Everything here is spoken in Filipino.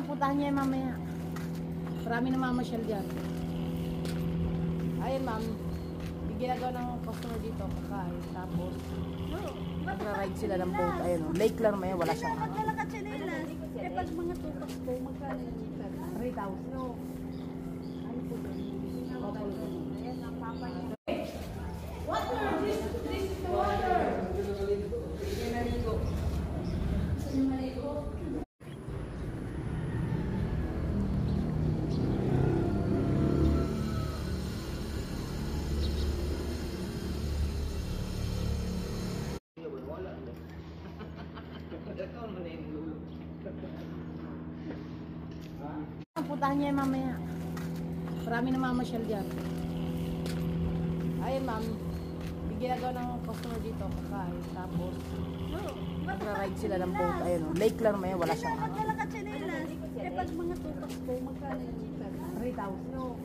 Puntahan niya mamaya. Marami na mamasyal dyan. Ayun ma'am, ginagawa ng customer dito kakain. Tapos, nagra-ride sila ng boat. Ayun, lake lang may wala siyang ano. Wala ka chinelas. Eh pag mga tutok ko, magkano yung 3,000. No. Ano po doon? Ayan, ang papa niya. Water! This is the water! Yan naligo. Gusto niyo maligo? Puntahan niya mamaya. Marami na mamasyal dyan. Ayun ma'am, ginagawa ng customer dito kakain. Tapos, nagra-ride sila ng boat. Ayun, lake lang may wala siyang ano. Wala ka chinelas. Eh pag mga tutok ko, magkano yung 3,000. No.